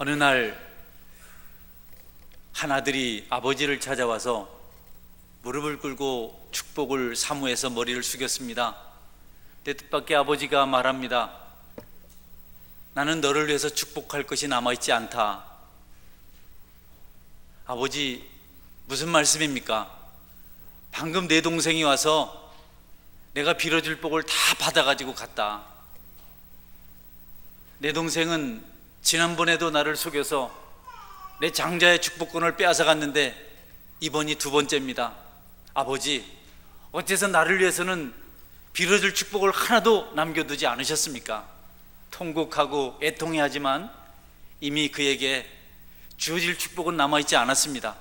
어느 날 한 아들이 아버지를 찾아와서 무릎을 꿇고 축복을 사모해서 머리를 숙였습니다. 내 뜻밖의 아버지가 말합니다. 나는 너를 위해서 축복할 것이 남아있지 않다. 아버지, 무슨 말씀입니까? 방금 내 동생이 와서 내가 빌어줄 복을 다 받아가지고 갔다. 내 동생은 지난번에도 나를 속여서 내 장자의 축복권을 빼앗아 갔는데 이번이 두 번째입니다. 아버지, 어째서 나를 위해서는 빌어줄 축복을 하나도 남겨두지 않으셨습니까? 통곡하고 애통해하지만 이미 그에게 주어질 축복은 남아있지 않았습니다.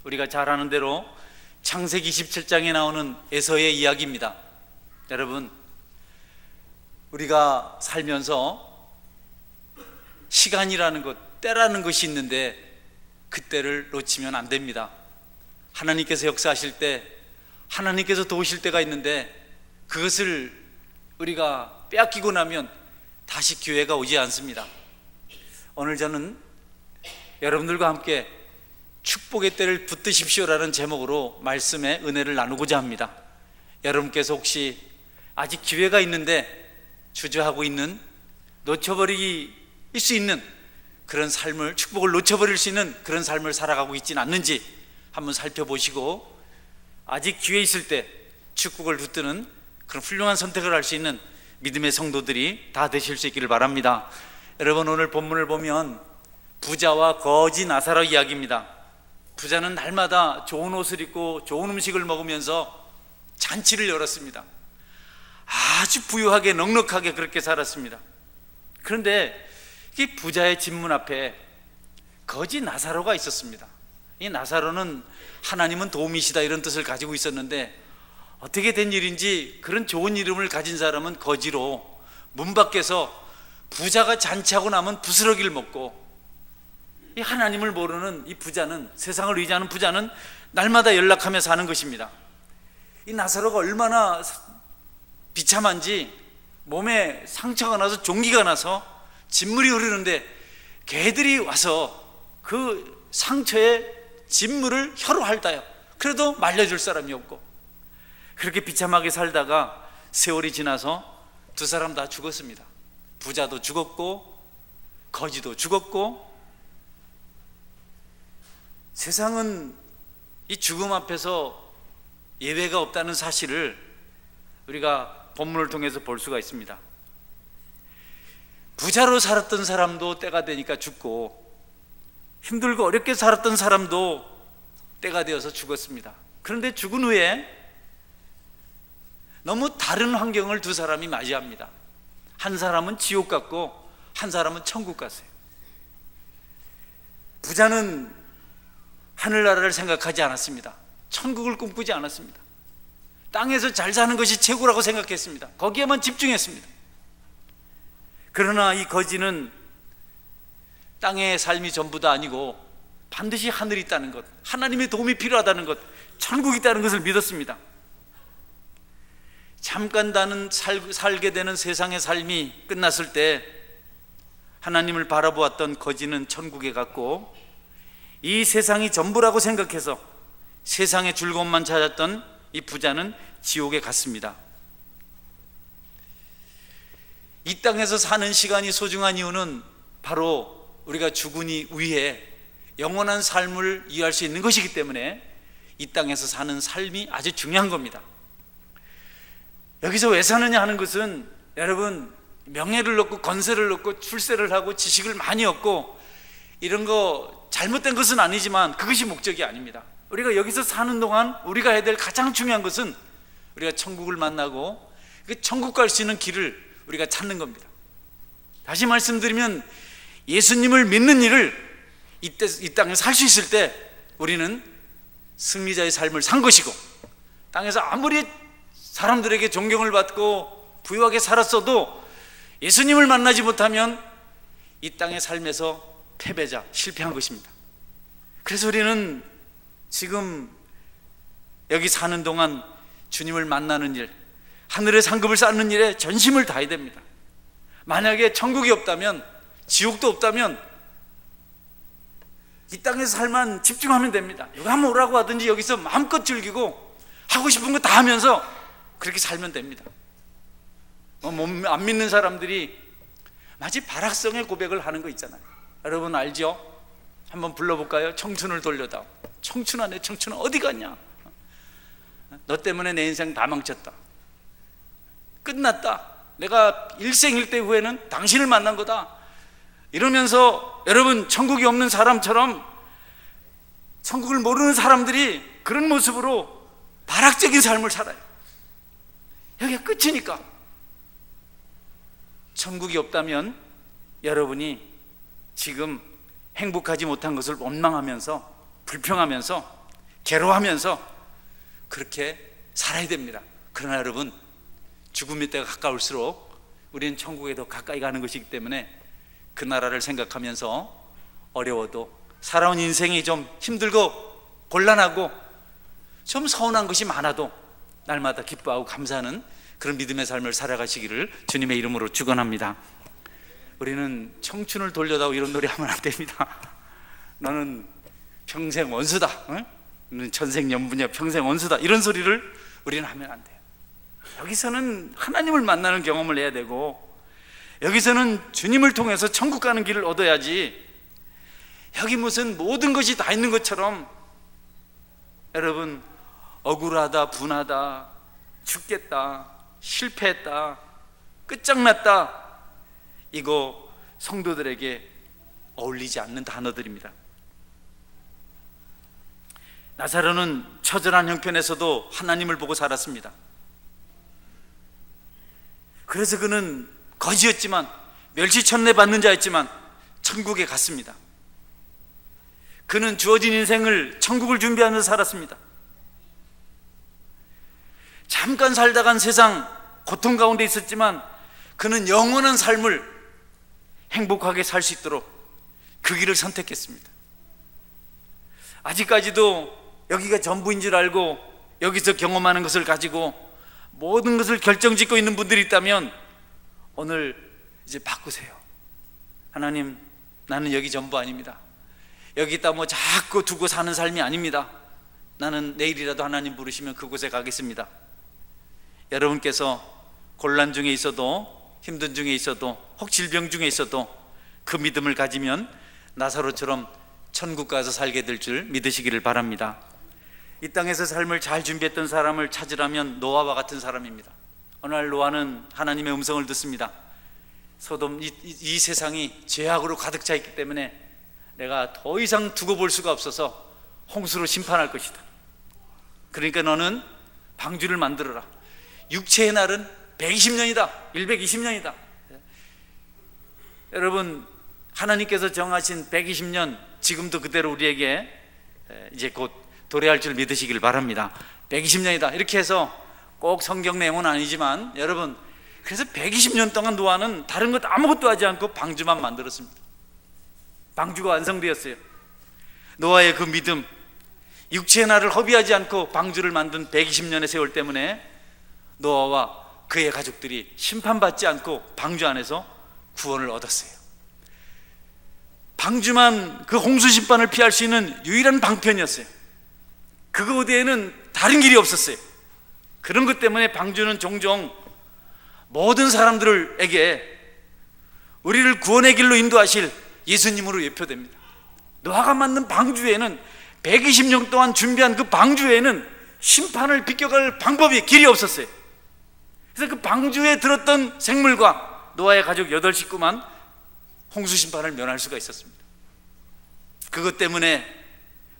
우리가 잘 아는 대로 창세기 27장에 나오는 에서의 이야기입니다. 여러분, 우리가 살면서 시간이라는 것, 때라는 것이 있는데 그 때를 놓치면 안 됩니다. 하나님께서 역사하실 때, 하나님께서 도우실 때가 있는데 그것을 우리가 빼앗기고 나면 다시 기회가 오지 않습니다. 오늘 저는 여러분들과 함께 축복의 때를 붙드십시오라는 제목으로 말씀의 은혜를 나누고자 합니다. 여러분께서 혹시 아직 기회가 있는데 주저하고 있는, 놓쳐버릴 수 있는 그런 삶을, 축복을 놓쳐버릴 수 있는 그런 삶을 살아가고 있지는 않는지 한번 살펴보시고, 아직 기회 있을 때 축복을 붙드는 그런 훌륭한 선택을 할 수 있는 믿음의 성도들이 다 되실 수 있기를 바랍니다. 여러분, 오늘 본문을 보면 부자와 거지 나사로 이야기입니다. 부자는 날마다 좋은 옷을 입고 좋은 음식을 먹으면서 잔치를 열었습니다. 아주 부유하게 넉넉하게 그렇게 살았습니다. 그런데 이 부자의 집 문 앞에 거지 나사로가 있었습니다. 이 나사로는 하나님은 도움이시다 이런 뜻을 가지고 있었는데, 어떻게 된 일인지 그런 좋은 이름을 가진 사람은 거지로 문 밖에서 부자가 잔치하고 나면 부스러기를 먹고, 이 하나님을 모르는 이 부자는, 세상을 의지하는 부자는 날마다 연락하며 사는 것입니다. 이 나사로가 얼마나 비참한지 몸에 상처가 나서 종기가 나서 진물이 흐르는데 개들이 와서 그 상처에 진물을 혀로 핥아요. 그래도 말려줄 사람이 없고, 그렇게 비참하게 살다가 세월이 지나서 두 사람 다 죽었습니다. 부자도 죽었고 거지도 죽었고. 세상은 이 죽음 앞에서 예외가 없다는 사실을 우리가 본문을 통해서 볼 수가 있습니다. 부자로 살았던 사람도 때가 되니까 죽고, 힘들고 어렵게 살았던 사람도 때가 되어서 죽었습니다. 그런데 죽은 후에 너무 다른 환경을 두 사람이 맞이합니다. 한 사람은 지옥 갔고 한 사람은 천국 갔어요. 부자는 하늘나라를 생각하지 않았습니다. 천국을 꿈꾸지 않았습니다. 땅에서 잘 사는 것이 최고라고 생각했습니다. 거기에만 집중했습니다. 그러나 이 거지는 땅의 삶이 전부도 아니고 반드시 하늘이 있다는 것, 하나님의 도움이 필요하다는 것, 천국이 있다는 것을 믿었습니다. 잠깐 살게 되는 세상의 삶이 끝났을 때 하나님을 바라보았던 거지는 천국에 갔고, 이 세상이 전부라고 생각해서 세상의 즐거움만 찾았던 이 부자는 지옥에 갔습니다. 이 땅에서 사는 시간이 소중한 이유는 바로 우리가 죽은 이후에 영원한 삶을 이해할 수 있는 것이기 때문에 이 땅에서 사는 삶이 아주 중요한 겁니다. 여기서 왜 사느냐 하는 것은, 여러분, 명예를 얻고 권세를 얻고 출세를 하고 지식을 많이 얻고 이런 거 잘못된 것은 아니지만 그것이 목적이 아닙니다. 우리가 여기서 사는 동안 우리가 해야 될 가장 중요한 것은 우리가 천국을 만나고 그 천국 갈 수 있는 길을 우리가 찾는 겁니다. 다시 말씀드리면 예수님을 믿는 일을 이 땅에 살 수 있을 때 우리는 승리자의 삶을 산 것이고, 땅에서 아무리 사람들에게 존경을 받고 부유하게 살았어도 예수님을 만나지 못하면 이 땅의 삶에서 패배자, 실패한 것입니다. 그래서 우리는 지금 여기 사는 동안 주님을 만나는 일, 하늘의 상급을 쌓는 일에 전심을 다해야 됩니다. 만약에 천국이 없다면, 지옥도 없다면 이 땅에서 살만 집중하면 됩니다. 여기 한번 오라고 하든지 여기서 마음껏 즐기고 하고 싶은 거 다 하면서 그렇게 살면 됩니다. 안 믿는 사람들이 마치 발악성의 고백을 하는 거 있잖아요. 여러분 알죠? 한번 불러볼까요? 청춘을 돌려다오. 청춘아, 내 청춘아 어디 갔냐? 너 때문에 내 인생 다 망쳤다. 끝났다. 내가 일생일대 후에는 당신을 만난 거다. 이러면서 여러분, 천국이 없는 사람처럼, 천국을 모르는 사람들이 그런 모습으로 발악적인 삶을 살아요. 여기가 끝이니까. 천국이 없다면 여러분이 지금 행복하지 못한 것을 원망하면서, 불평하면서, 괴로워하면서 그렇게 살아야 됩니다. 그러나 여러분, 죽음의 때가 가까울수록 우리는 천국에 더 가까이 가는 것이기 때문에 그 나라를 생각하면서 어려워도, 살아온 인생이 좀 힘들고 곤란하고 좀 서운한 것이 많아도 날마다 기뻐하고 감사하는 그런 믿음의 삶을 살아가시기를 주님의 이름으로 축원합니다. 우리는 청춘을 돌려다오 이런 노래 하면 안 됩니다. 너는 평생 원수다, 너는 천생연분이야, 평생 원수다, 이런 소리를 우리는 하면 안 돼요. 여기서는 하나님을 만나는 경험을 해야 되고, 여기서는 주님을 통해서 천국 가는 길을 얻어야지, 여기 무슨 모든 것이 다 있는 것처럼 여러분 억울하다, 분하다, 죽겠다, 실패했다, 끝장났다, 이거 성도들에게 어울리지 않는 단어들입니다. 나사로는 처절한 형편에서도 하나님을 보고 살았습니다. 그래서 그는 거지였지만, 멸시천내 받는 자였지만 천국에 갔습니다. 그는 주어진 인생을 천국을 준비하면서 살았습니다. 잠깐 살다 간 세상 고통 가운데 있었지만 그는 영원한 삶을 행복하게 살 수 있도록 그 길을 선택했습니다. 아직까지도 여기가 전부인 줄 알고 여기서 경험하는 것을 가지고 모든 것을 결정짓고 있는 분들이 있다면 오늘 이제 바꾸세요. 하나님, 나는 여기 전부 아닙니다. 여기다 뭐 자꾸 두고 사는 삶이 아닙니다. 나는 내일이라도 하나님 부르시면 그곳에 가겠습니다. 여러분께서 곤란 중에 있어도, 힘든 중에 있어도, 혹 질병 중에 있어도 그 믿음을 가지면 나사로처럼 천국 가서 살게 될 줄 믿으시기를 바랍니다. 이 땅에서 삶을 잘 준비했던 사람을 찾으라면 노아와 같은 사람입니다. 어느 날 노아는 하나님의 음성을 듣습니다. 소돔, 이 세상이 죄악으로 가득 차 있기 때문에 내가 더 이상 두고 볼 수가 없어서 홍수로 심판할 것이다. 그러니까 너는 방주를 만들어라. 육체의 날은 120년이다 120년이다 여러분, 하나님께서 정하신 120년 지금도 그대로 우리에게 이제 곧 도래할 줄 믿으시길 바랍니다. 120년이다 이렇게 해서 꼭 성경 내용은 아니지만 여러분, 그래서 120년 동안 노아는 다른 것 아무것도 하지 않고 방주만 만들었습니다. 방주가 완성되었어요. 노아의 그 믿음, 육체의 날을 허비하지 않고 방주를 만든 120년의 세월 때문에 노아와 그의 가족들이 심판받지 않고 방주 안에서 구원을 얻었어요. 방주만 그 홍수 심판을 피할 수 있는 유일한 방편이었어요. 그거 외에는 다른 길이 없었어요. 그런 것 때문에 방주는 종종 모든 사람들에게 우리를 구원의 길로 인도하실 예수님으로 예표됩니다. 노아가 만든 방주에는 120년 동안 준비한 그 방주에는 심판을 비껴갈 방법이, 길이 없었어요. 그래서 그 방주에 들었던 생물과 노아의 가족 8식구만 홍수 심판을 면할 수가 있었습니다. 그것 때문에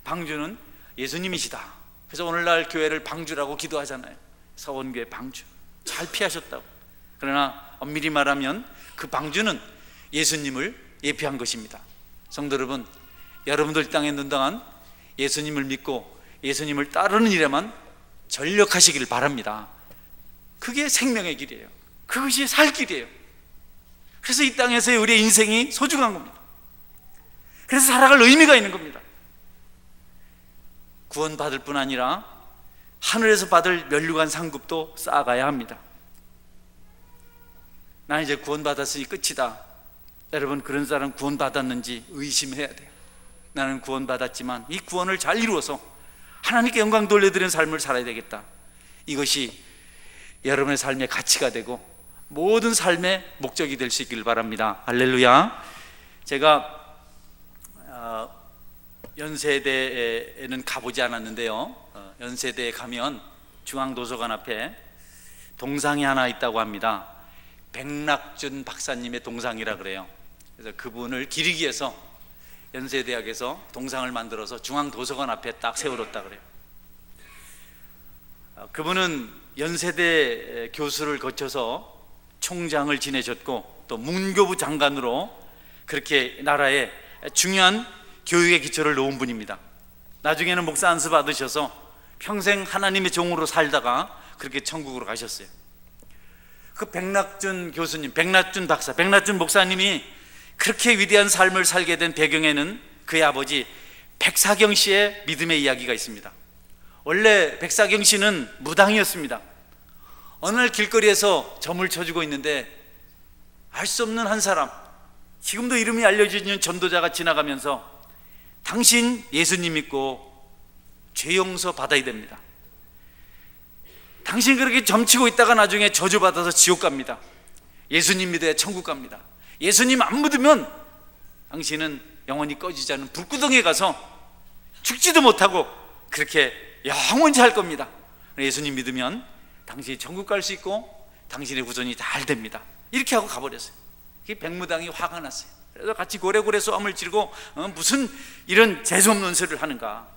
방주는 예수님이시다. 그래서 오늘날 교회를 방주라고 기도하잖아요. 서원교회 방주, 잘 피하셨다고. 그러나 엄밀히 말하면 그 방주는 예수님을 예표한 것입니다. 성도 여러분, 여러분들 이 땅에 있는 동안 예수님을 믿고 예수님을 따르는 일에만 전력하시기를 바랍니다. 그게 생명의 길이에요. 그것이 살 길이에요. 그래서 이 땅에서의 우리의 인생이 소중한 겁니다. 그래서 살아갈 의미가 있는 겁니다. 구원받을 뿐 아니라 하늘에서 받을 면류관 상급도 쌓아가야 합니다. 나 이제 구원받았으니 끝이다. 여러분, 그런 사람 구원받았는지 의심해야 돼요. 나는 구원받았지만 이 구원을 잘 이루어서 하나님께 영광 돌려드리는 삶을 살아야 되겠다. 이것이 여러분의 삶의 가치가 되고 모든 삶의 목적이 될 수 있기를 바랍니다. 할렐루야. 제가 연세대에는 가보지 않았는데요, 연세대에 가면 중앙도서관 앞에 동상이 하나 있다고 합니다. 백낙준 박사님의 동상이라 그래요. 그래서 그분을 기리기 위해서 연세대학에서 동상을 만들어서 중앙도서관 앞에 딱 세워뒀다 그래요. 그분은 연세대 교수를 거쳐서 총장을 지내셨고 또 문교부 장관으로 그렇게 나라에 중요한 교육의 기초를 놓은 분입니다. 나중에는 목사 안수 받으셔서 평생 하나님의 종으로 살다가 그렇게 천국으로 가셨어요. 그 백낙준 교수님, 백낙준 박사, 백낙준 목사님이 그렇게 위대한 삶을 살게 된 배경에는 그의 아버지 백사경 씨의 믿음의 이야기가 있습니다. 원래 백사경 씨는 무당이었습니다. 어느 날 길거리에서 점을 쳐주고 있는데 알 수 없는 한 사람, 지금도 이름이 알려져 있는 전도자가 지나가면서 당신 예수님 믿고 죄 용서 받아야 됩니다. 당신 그렇게 점치고 있다가 나중에 저주받아서 지옥 갑니다. 예수님 믿어야 천국 갑니다. 예수님 안 믿으면 당신은 영원히 꺼지지 않는 불구덩이에 가서 죽지도 못하고 그렇게 영원히 살 겁니다. 예수님 믿으면 당신이 천국 갈 수 있고 당신의 구원이 잘 됩니다. 이렇게 하고 가버렸어요. 백무당이 화가 났어요. 그래서 같이 고래고래 싸움을 지르고 무슨 이런 재수없는 소리를 하는가.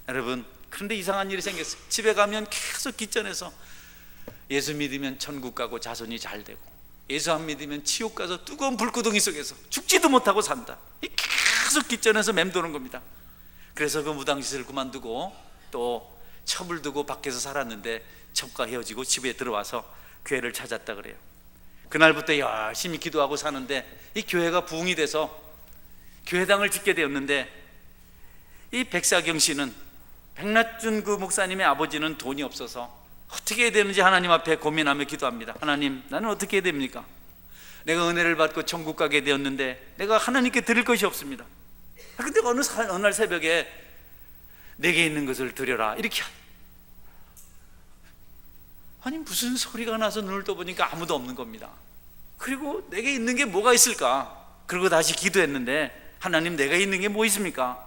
여러분, 그런데 이상한 일이 생겼어요. 집에 가면 계속 기전해서 예수 믿으면 천국 가고 자손이 잘 되고, 예수 안 믿으면 지옥 가서 뜨거운 불구덩이 속에서 죽지도 못하고 산다. 계속 기전해서 맴도는 겁니다. 그래서 그 무당짓을 그만두고 또 첩을 두고 밖에서 살았는데 첩과 헤어지고 집에 들어와서 교회를 찾았다 그래요. 그날부터 열심히 기도하고 사는데 이 교회가 부흥이 돼서 교회당을 짓게 되었는데, 이 백사경 씨는, 백낙준 그 목사님의 아버지는 돈이 없어서 어떻게 해야 되는지 하나님 앞에 고민하며 기도합니다. 하나님, 나는 어떻게 해야 됩니까? 내가 은혜를 받고 천국 가게 되었는데 내가 하나님께 드릴 것이 없습니다. 근데 어느 날 새벽에 내게 있는 것을 드려라 이렇게. 아니 무슨 소리가 나서 눈을 떠보니까 아무도 없는 겁니다. 그리고 내게 있는 게 뭐가 있을까? 그리고 다시 기도했는데, 하나님 내가 있는 게 뭐 있습니까?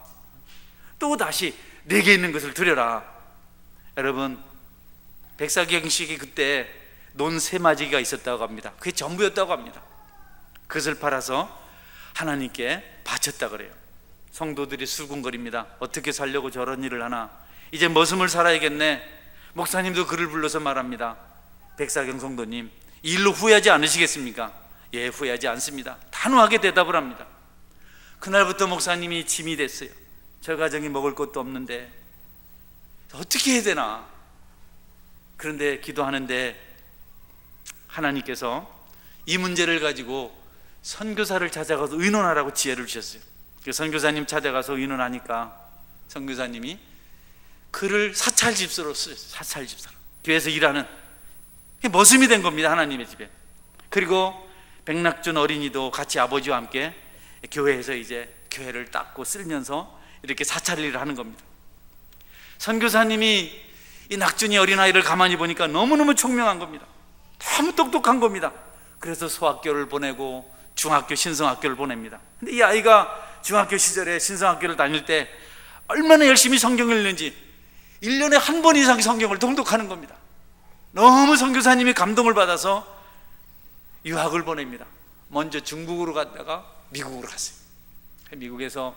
또 다시 내게 있는 것을 드려라. 여러분, 백사경 씨에게 그때 논 세마지기가 있었다고 합니다. 그게 전부였다고 합니다. 그것을 팔아서 하나님께 바쳤다 그래요. 성도들이 수군거립니다. 어떻게 살려고 저런 일을 하나? 이제 머슴을 살아야겠네. 목사님도 그를 불러서 말합니다. 백사경 성도님, 이 일로 후회하지 않으시겠습니까? 예, 후회하지 않습니다. 단호하게 대답을 합니다. 그날부터 목사님이 짐이 됐어요. 저 가정이 먹을 것도 없는데 어떻게 해야 되나? 그런데 기도하는데 하나님께서 이 문제를 가지고 선교사를 찾아가서 의논하라고 지혜를 주셨어요. 선교사님 찾아가서 의논하니까 선교사님이 그를 사찰집사로 써요. 사찰집사로. 교회에서 일하는 머슴이 된 겁니다. 하나님의 집에. 그리고 백낙준 어린이도 같이 아버지와 함께 교회에서 이제 교회를 닦고 쓸면서 이렇게 사찰 일을 하는 겁니다. 선교사님이 이 낙준이 어린아이를 가만히 보니까 너무너무 총명한 겁니다. 너무 똑똑한 겁니다. 그래서 소학교를 보내고 중학교, 신성학교를 보냅니다. 근데 이 아이가 중학교 시절에 신성학교를 다닐 때 얼마나 열심히 성경을 읽는지 1년에 한 번 이상 성경을 통독하는 겁니다. 너무 선교사님이 감동을 받아서 유학을 보냅니다. 먼저 중국으로 갔다가 미국으로 갔어요. 미국에서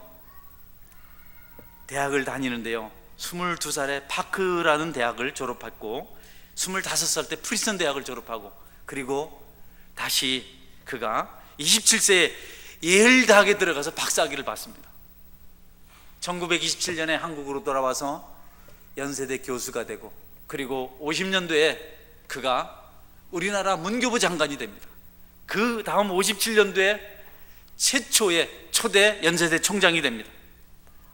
대학을 다니는데요, 22살에 파크라는 대학을 졸업했고 25살 때 프리스턴 대학을 졸업하고, 그리고 다시 그가 27세에 예일 대학에 들어가서 박사학위를 받습니다. 1927년에 한국으로 돌아와서 연세대 교수가 되고, 그리고 50년도에 그가 우리나라 문교부 장관이 됩니다. 그 다음 57년도에 최초의 초대 연세대 총장이 됩니다.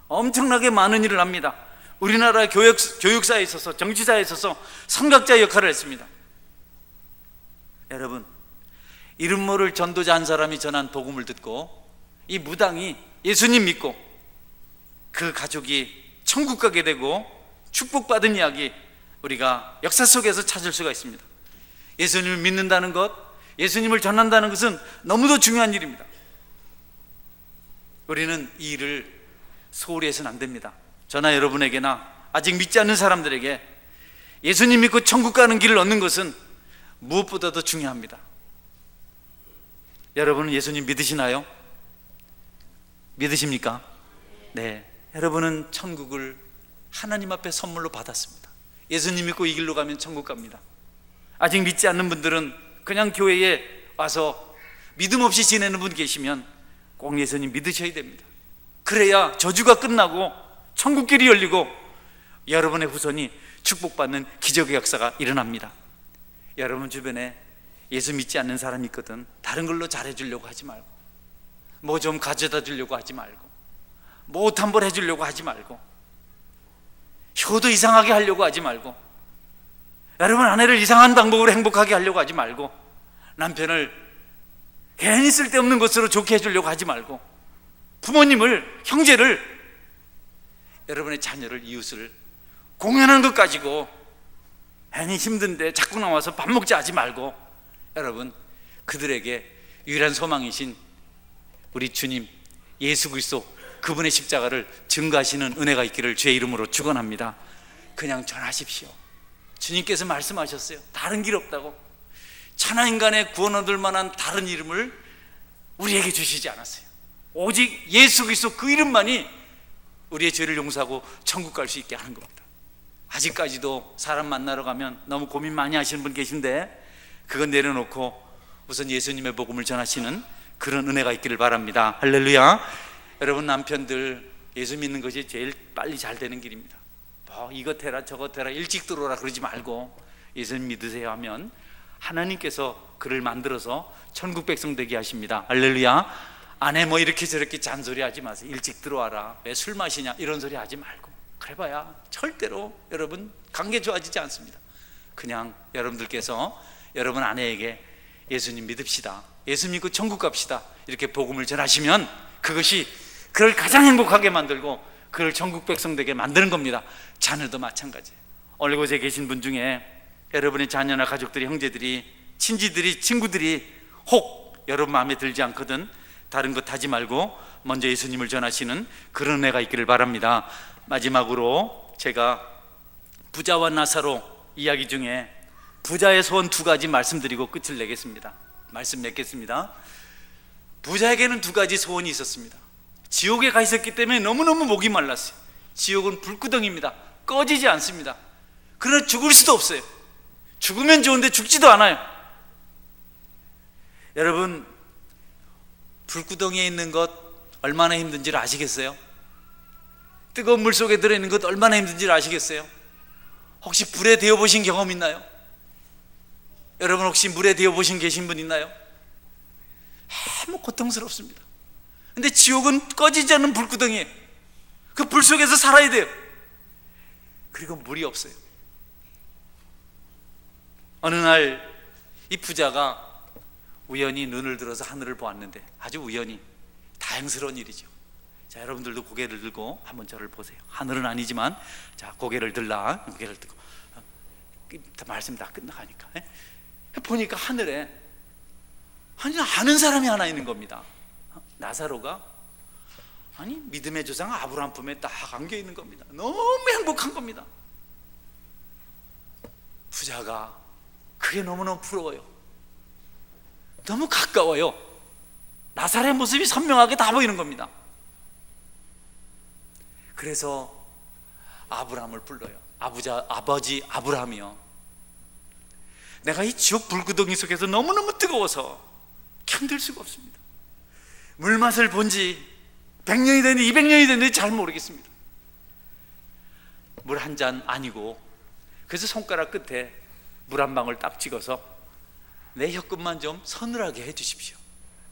엄청나게 많은 일을 합니다. 우리나라 교육사에 있어서, 정치사에 있어서 삼각자 역할을 했습니다. 여러분, 이름 모를 전도자 한 사람이 전한 복음을 듣고 이 무당이 예수님 믿고 그 가족이 천국 가게 되고 축복받은 이야기, 우리가 역사 속에서 찾을 수가 있습니다. 예수님을 믿는다는 것, 예수님을 전한다는 것은 너무도 중요한 일입니다. 우리는 이 일을 소홀히 해서는 안 됩니다. 저나 여러분에게나 아직 믿지 않는 사람들에게 예수님 믿고 천국 가는 길을 얻는 것은 무엇보다도 중요합니다. 여러분은 예수님 믿으시나요? 믿으십니까? 네, 여러분은 천국을 하나님 앞에 선물로 받았습니다. 예수님 믿고 이 길로 가면 천국 갑니다. 아직 믿지 않는 분들은 그냥 교회에 와서 믿음 없이 지내는 분 계시면 꼭 예수님 믿으셔야 됩니다. 그래야 저주가 끝나고 천국길이 열리고 여러분의 후손이 축복받는 기적의 역사가 일어납니다. 여러분 주변에 예수 믿지 않는 사람이 있거든. 다른 걸로 잘해주려고 하지 말고, 뭐 좀 가져다 주려고 하지 말고, 뭐 옷 한 벌 해주려고 하지 말고, 효도 이상하게 하려고 하지 말고, 여러분 아내를 이상한 방법으로 행복하게 하려고 하지 말고, 남편을 괜히 쓸데없는 것으로 좋게 해주려고 하지 말고, 부모님을, 형제를, 여러분의 자녀를, 이웃을 공연하는 것 가지고 괜히 힘든데 자꾸 나와서 밥 먹자 하지 말고, 여러분 그들에게 유일한 소망이신 우리 주님 예수 그리스도, 그분의 십자가를 증거하시는 은혜가 있기를 주의 이름으로 축원합니다. 그냥 전하십시오. 주님께서 말씀하셨어요. 다른 길 없다고. 천하 인간의 구원 얻을 만한 다른 이름을 우리에게 주시지 않았어요. 오직 예수 그리스도 그 이름만이 우리의 죄를 용서하고 천국 갈 수 있게 하는 겁니다. 아직까지도 사람 만나러 가면 너무 고민 많이 하시는 분 계신데, 그건 내려놓고 우선 예수님의 복음을 전하시는 그런 은혜가 있기를 바랍니다. 할렐루야. 여러분 남편들, 예수 믿는 것이 제일 빨리 잘 되는 길입니다. 뭐 이것 해라 저것 해라 일찍 들어오라 그러지 말고 예수님 믿으세요 하면 하나님께서 그를 만들어서 천국 백성 되게 하십니다. 할렐루야. 아내 뭐 이렇게 저렇게 잔소리 하지 마세요. 일찍 들어와라, 왜 술 마시냐 이런 소리 하지 말고. 그래봐야 절대로 여러분 관계 좋아지지 않습니다. 그냥 여러분들께서 여러분 아내에게 예수님 믿읍시다, 예수 믿고 천국 갑시다, 이렇게 복음을 전하시면 그것이 그를 가장 행복하게 만들고 그를 천국 백성 되게 만드는 겁니다. 자녀도 마찬가지예요. 오늘 이곳에 계신 분 중에 여러분의 자녀나 가족들이, 형제들이, 친지들이, 친구들이 혹 여러분 마음에 들지 않거든 다른 것 하지 말고 먼저 예수님을 전하시는 그런 은혜가 있기를 바랍니다. 마지막으로 제가 부자와 나사로 이야기 중에 부자의 소원 두 가지 말씀드리고 끝을 내겠습니다. 말씀 맺겠습니다. 부자에게는 두 가지 소원이 있었습니다. 지옥에 가 있었기 때문에 너무너무 목이 말랐어요. 지옥은 불구덩입니다. 꺼지지 않습니다. 그러나 죽을 수도 없어요. 죽으면 좋은데 죽지도 않아요. 여러분 불구덩이에 있는 것 얼마나 힘든지를 아시겠어요? 뜨거운 물 속에 들어있는 것 얼마나 힘든지를 아시겠어요? 혹시 불에 데워보신 경험 있나요? 여러분 혹시 물에 데워보신 계신 분 있나요? 너무 고통스럽습니다. 근데 지옥은 꺼지지 않는 불구덩이에요. 그 불 속에서 살아야 돼요. 그리고 물이 없어요. 어느 날 이 부자가 우연히 눈을 들어서 하늘을 보았는데, 아주 우연히, 다행스러운 일이죠. 자, 여러분들도 고개를 들고 한번 저를 보세요. 하늘은 아니지만 자, 고개를 들라. 고개를 들고 말씀 다 끝나가니까 보니까 하늘에 아는 사람이 하나 있는 겁니다. 나사로가 믿음의 조상 아브라함 품에 딱 안겨 있는 겁니다. 너무 행복한 겁니다. 부자가 그게 너무너무 부러워요. 너무 가까워요. 나사로의 모습이 선명하게 다 보이는 겁니다. 그래서 아브라함을 불러요. 아버지 아브라함이요, 내가 이 지옥 불구덩이 속에서 너무너무 뜨거워서 견딜 수가 없습니다. 물맛을 본 지 100년이 됐는데 200년이 됐는데 잘 모르겠습니다. 물 한 잔 아니고, 그래서 손가락 끝에 물 한 방울 딱 찍어서 내 혀끝만 좀 서늘하게 해주십시오.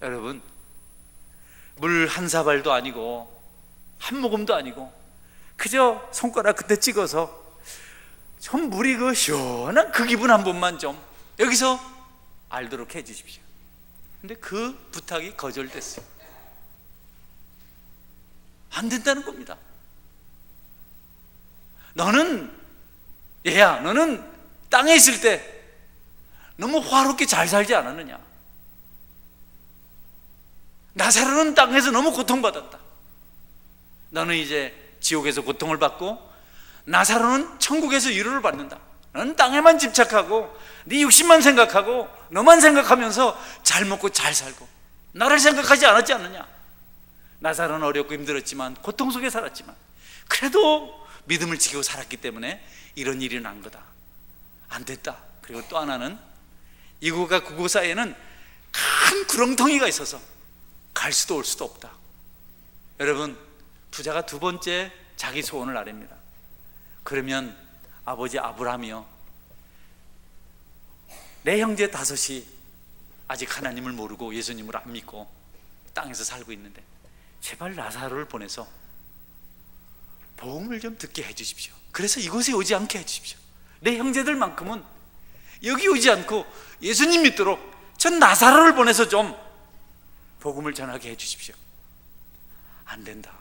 여러분 물 한 사발도 아니고 한 모금도 아니고 그저 손가락 끝에 찍어서 좀 물이 그 시원한 그 기분 한 번만 좀 여기서 알도록 해 주십시오. 근데 그 부탁이 거절됐어요. 안 된다는 겁니다. 얘야, 너는 땅에 있을 때 너무 화롭게 잘 살지 않았느냐? 나사로는 땅에서 너무 고통받았다. 너는 이제 지옥에서 고통을 받고 나사로는 천국에서 위로를 받는다. 너는 땅에만 집착하고 네 육신만 생각하고 너만 생각하면서 잘 먹고 잘 살고 나를 생각하지 않았지 않느냐? 나사로는 어렵고 힘들었지만 고통 속에 살았지만 그래도 믿음을 지키고 살았기 때문에 이런 일이 난 거다. 안 됐다. 그리고 또 하나는 이곳과 그곳 사이에는 큰 구렁텅이가 있어서 갈 수도 올 수도 없다. 여러분, 부자가 두 번째 자기 소원을 아뢰입니다. 그러면 아버지 아브라함이요, 내 형제 다섯이 아직 하나님을 모르고 예수님을 안 믿고 땅에서 살고 있는데 제발 나사로를 보내서 복음을 좀 듣게 해주십시오. 그래서 이곳에 오지 않게 해주십시오. 내 형제들만큼은 여기 오지 않고 예수님 믿도록 전 나사로를 보내서 좀 복음을 전하게 해주십시오. 안 된다.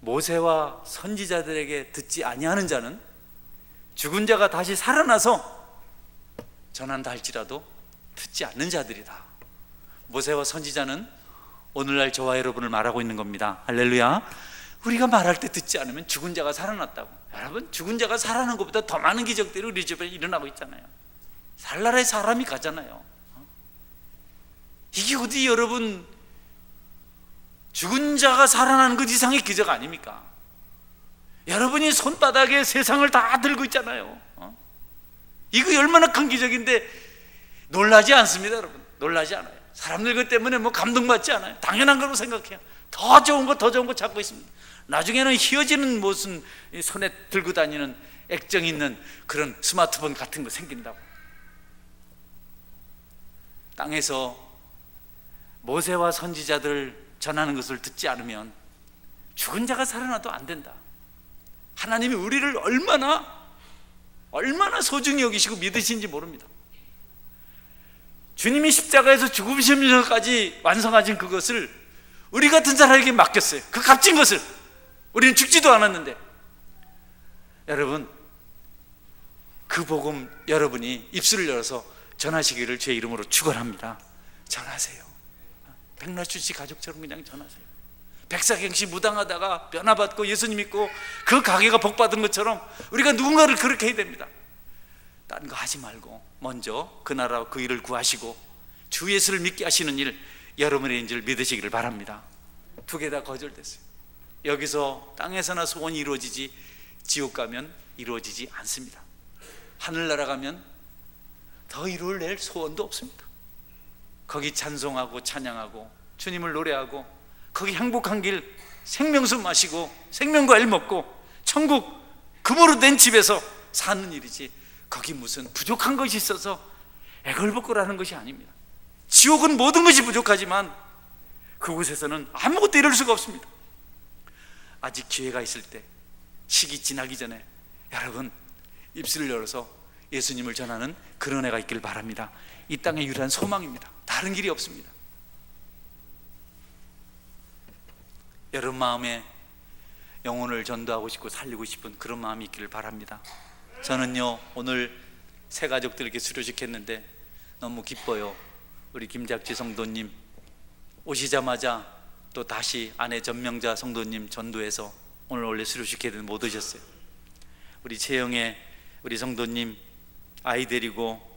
모세와 선지자들에게 듣지 아니하는 자는 죽은 자가 다시 살아나서 전한다 할지라도 듣지 않는 자들이다. 모세와 선지자는 오늘날 저와 여러분을 말하고 있는 겁니다. 할렐루야. 우리가 말할 때 듣지 않으면 죽은 자가 살아났다고. 여러분, 죽은 자가 살아나는 것보다 더 많은 기적들이 우리 주변에 일어나고 있잖아요. 살나라에 사람이 가잖아요. 이게 어디 여러분 죽은 자가 살아나는 것 이상의 기적 아닙니까? 여러분이 손바닥에 세상을 다 들고 있잖아요. 이거 얼마나 큰 기적인데 놀라지 않습니다. 여러분, 놀라지 않아요. 사람들 그 때문에 뭐 감동받지 않아요. 당연한 거로 생각해요. 더 좋은 거 찾고 있습니다. 나중에는 휘어지는 무슨 손에 들고 다니는 액정 있는 그런 스마트폰 같은 거 생긴다고. 땅에서 모세와 선지자들 전하는 것을 듣지 않으면 죽은 자가 살아나도 안 된다. 하나님이 우리를 얼마나 소중히 여기시고 믿으신지 모릅니다. 주님이 십자가에서 죽으시면서까지 완성하신 그것을 우리 같은 사람에게 맡겼어요. 그 값진 것을. 우리는 죽지도 않았는데. 여러분, 그 복음 여러분이 입술을 열어서 전하시기를 주의 이름으로 축원합니다. 전하세요. 백라춘 씨 가족처럼 그냥 전하세요. 백사경 씨 무당하다가 변화받고 예수님 믿고 그 가게가 복받은 것처럼 우리가 누군가를 그렇게 해야 됩니다. 다른 거 하지 말고 먼저 그 나라와 그 일을 구하시고 주 예수를 믿게 하시는 일 여러분의 인지를 믿으시기를 바랍니다. 두 개 다 거절됐어요. 여기서 땅에서나 소원이 이루어지지 지옥 가면 이루어지지 않습니다. 하늘나라 가면 더 이룰 소원도 없습니다. 거기 찬송하고 찬양하고 주님을 노래하고 거기 행복한 길 생명수 마시고 생명과일 먹고 천국 금으로 된 집에서 사는 일이지 거기 무슨 부족한 것이 있어서 애걸복걸하는 것이 아닙니다. 지옥은 모든 것이 부족하지만 그곳에서는 아무것도 이룰 수가 없습니다. 아직 기회가 있을 때, 시기 지나기 전에 여러분 입술을 열어서 예수님을 전하는 그런 애가 있길 바랍니다. 이 땅의 유일한 소망입니다. 다른 길이 없습니다. 여러분 마음에 영혼을 전도하고 싶고 살리고 싶은 그런 마음이 있기를 바랍니다. 저는요 오늘 새 가족들 이렇게 수료식했는데 너무 기뻐요. 우리 김작지 성도님 오시자마자 또 다시 아내 전명자 성도님 전도해서 오늘 원래 수료식회는 못 오셨어요. 우리 채영의 우리 성도님 아이 데리고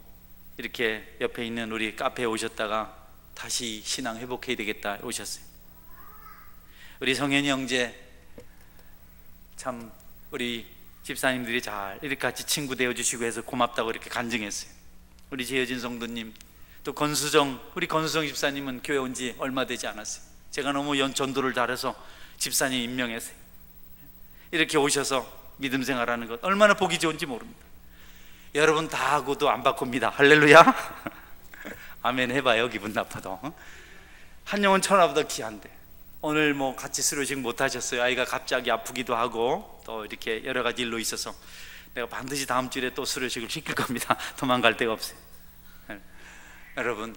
이렇게 옆에 있는 우리 카페에 오셨다가 다시 신앙 회복해야 되겠다 오셨어요. 우리 성현이 형제 참 우리 집사님들이 잘 이렇게 같이 친구 되어주시고 해서 고맙다고 이렇게 간증했어요. 우리 재여진 성도님 또 우리 건수정 집사님은 교회 온 지 얼마 되지 않았어요. 제가 너무 전도를 잘해서 집사님 임명했어요. 이렇게 오셔서 믿음 생활하는 것 얼마나 보기 좋은지 모릅니다. 여러분 다 하고도 안 바꿉니다. 할렐루야. 아멘 해봐요. 기분 나빠도. 한 영혼 천하보다 귀한데 오늘 뭐 같이 수료식 못 하셨어요. 아이가 갑자기 아프기도 하고 또 이렇게 여러 가지 일로 있어서 내가 반드시 다음 주에 또 수료식을 시킬 겁니다. 도망갈 데가 없어요. 여러분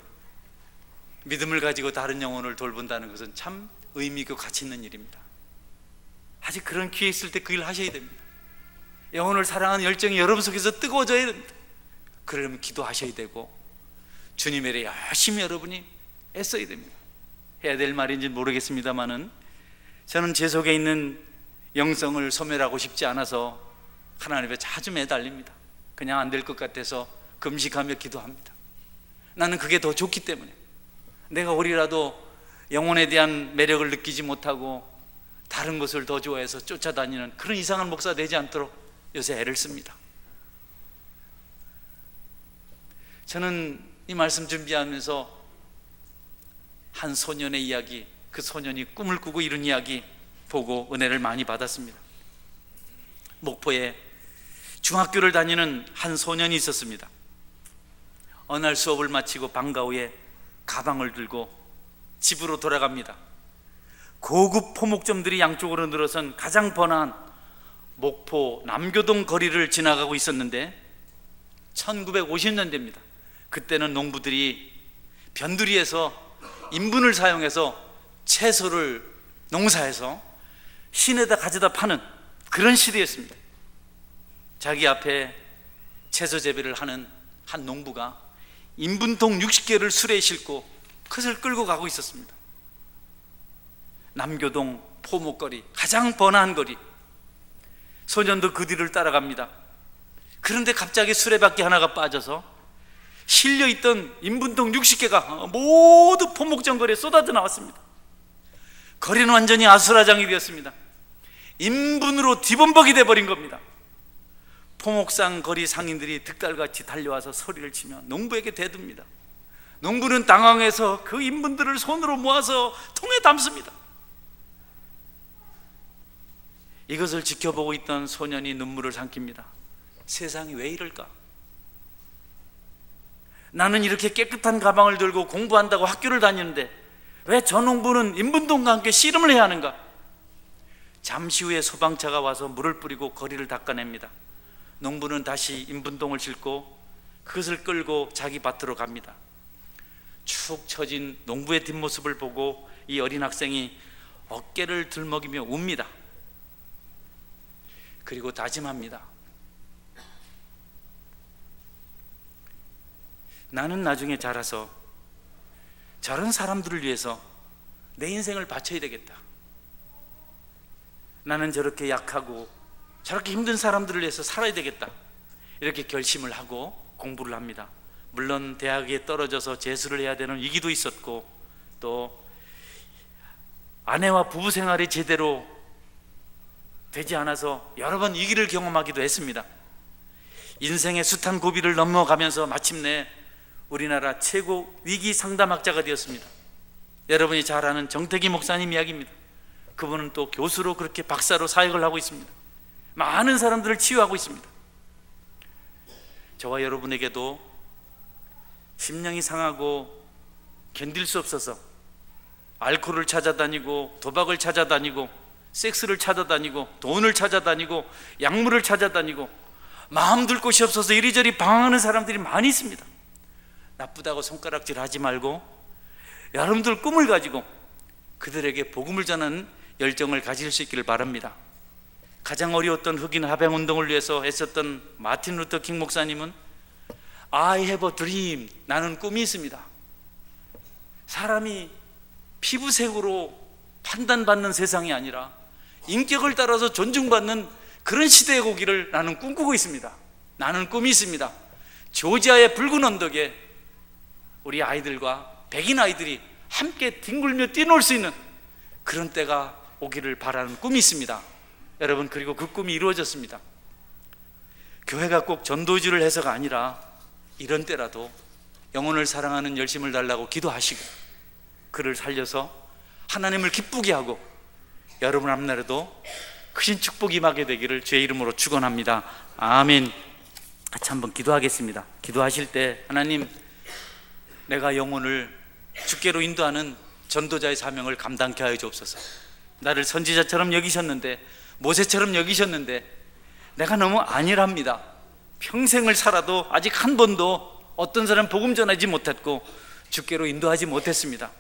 믿음을 가지고 다른 영혼을 돌본다는 것은 참 의미 있고 가치 있는 일입니다. 아직 그런 기회 있을 때 그 일 하셔야 됩니다. 영혼을 사랑하는 열정이 여러분 속에서 뜨거워져야 됩니다. 그러려면 기도하셔야 되고 주님의 일에 열심히 여러분이 애써야 됩니다. 해야 될 말인지 모르겠습니다만은 저는 제 속에 있는 영성을 소멸하고 싶지 않아서 하나님 앞에 자주 매달립니다. 그냥 안 될 것 같아서 금식하며 기도합니다. 나는 그게 더 좋기 때문에 내가 오리라도 영혼에 대한 매력을 느끼지 못하고 다른 것을 더 좋아해서 쫓아다니는 그런 이상한 목사 되지 않도록 요새 애를 씁니다. 저는 이 말씀 준비하면서 한 소년의 이야기, 그 소년이 꿈을 꾸고 이룬 이야기 보고 은혜를 많이 받았습니다. 목포에 중학교를 다니는 한 소년이 있었습니다. 어느 날 수업을 마치고 방과 후에 가방을 들고 집으로 돌아갑니다. 고급 포목점들이 양쪽으로 늘어선 가장 번화한 목포 남교동 거리를 지나가고 있었는데 1950년대입니다. 그때는 농부들이 변두리에서 인분을 사용해서 채소를 농사해서 시내다 가져다 파는 그런 시대였습니다. 자기 앞에 채소 재배를 하는 한 농부가 인분통 60개를 수레에 싣고 그것을 끌고 가고 있었습니다. 남교동 포목거리, 가장 번화한 거리. 소년도 그 뒤를 따라갑니다. 그런데 갑자기 수레바퀴 하나가 빠져서 실려있던 인분통 60개가 모두 포목전 거리에 쏟아져 나왔습니다. 거리는 완전히 아수라장이 되었습니다. 인분으로 뒤범벅이 돼버린 겁니다. 포목상 거리 상인들이 득달같이 달려와서 소리를 치며 농부에게 대듭니다. 농부는 당황해서 그 인분들을 손으로 모아서 통에 담습니다. 이것을 지켜보고 있던 소년이 눈물을 삼킵니다. 세상이 왜 이럴까? 나는 이렇게 깨끗한 가방을 들고 공부한다고 학교를 다니는데 왜 저 농부는 인분통과 함께 씨름을 해야 하는가? 잠시 후에 소방차가 와서 물을 뿌리고 거리를 닦아냅니다. 농부는 다시 인분통을 싣고 그것을 끌고 자기 밭으로 갑니다. 축 처진 농부의 뒷모습을 보고 이 어린 학생이 어깨를 들먹이며 웁니다. 그리고 다짐합니다. 나는 나중에 자라서 저런 사람들을 위해서 내 인생을 바쳐야 되겠다. 나는 저렇게 약하고 저렇게 힘든 사람들을 위해서 살아야 되겠다. 이렇게 결심을 하고 공부를 합니다. 물론 대학에 떨어져서 재수를 해야 되는 위기도 있었고 또 아내와 부부 생활이 제대로 되지 않아서 여러 번 위기를 경험하기도 했습니다. 인생의 숱한 고비를 넘어가면서 마침내 우리나라 최고 위기 상담학자가 되었습니다. 여러분이 잘 아는 정태기 목사님 이야기입니다. 그분은 또 교수로 그렇게 박사로 사역을 하고 있습니다. 많은 사람들을 치유하고 있습니다. 저와 여러분에게도 심령이 상하고 견딜 수 없어서 알코올을 찾아다니고 도박을 찾아다니고 섹스를 찾아다니고 돈을 찾아다니고 약물을 찾아다니고 마음 둘 곳이 없어서 이리저리 방황하는 사람들이 많이 있습니다. 나쁘다고 손가락질 하지 말고 여러분들 꿈을 가지고 그들에게 복음을 전하는 열정을 가질 수 있기를 바랍니다. 가장 어려웠던 흑인 합양운동을 위해서 애썼던 마틴 루터 킹 목사님은 I have a dream, 나는 꿈이 있습니다. 사람이 피부색으로 판단받는 세상이 아니라 인격을 따라서 존중받는 그런 시대의 오기를 나는 꿈꾸고 있습니다. 나는 꿈이 있습니다. 조지아의 붉은 언덕에 우리 아이들과 백인 아이들이 함께 뒹굴며 뛰놀 수 있는 그런 때가 오기를 바라는 꿈이 있습니다. 여러분, 그리고 그 꿈이 이루어졌습니다. 교회가 꼭 전도주를 해서가 아니라 이런 때라도 영혼을 사랑하는 열심을 달라고 기도하시고 그를 살려서 하나님을 기쁘게 하고 여러분 앞날에도 크신 축복이 임하게 되기를 주의 이름으로 축원합니다. 아멘. 같이 한번 기도하겠습니다. 기도하실 때 하나님, 내가 영혼을 주께로 인도하는 전도자의 사명을 감당케 하여 주옵소서. 나를 선지자처럼 여기셨는데, 모세처럼 여기셨는데 내가 너무 안일합니다. 평생을 살아도 아직 한 번도 어떤 사람 복음 전하지 못했고 주께로 인도하지 못했습니다.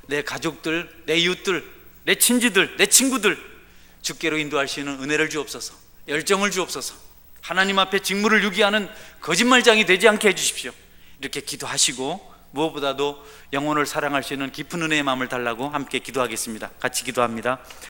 내 가족들, 내 이웃들, 내 친지들, 내 친구들 주께로 인도할 수 있는 은혜를 주옵소서, 열정을 주옵소서, 하나님 앞에 직무를 유기하는 거짓말장이 되지 않게 해주십시오. 이렇게 기도하시고 무엇보다도 영혼을 사랑할 수 있는 깊은 은혜의 마음을 달라고 함께 기도하겠습니다. 같이 기도합니다.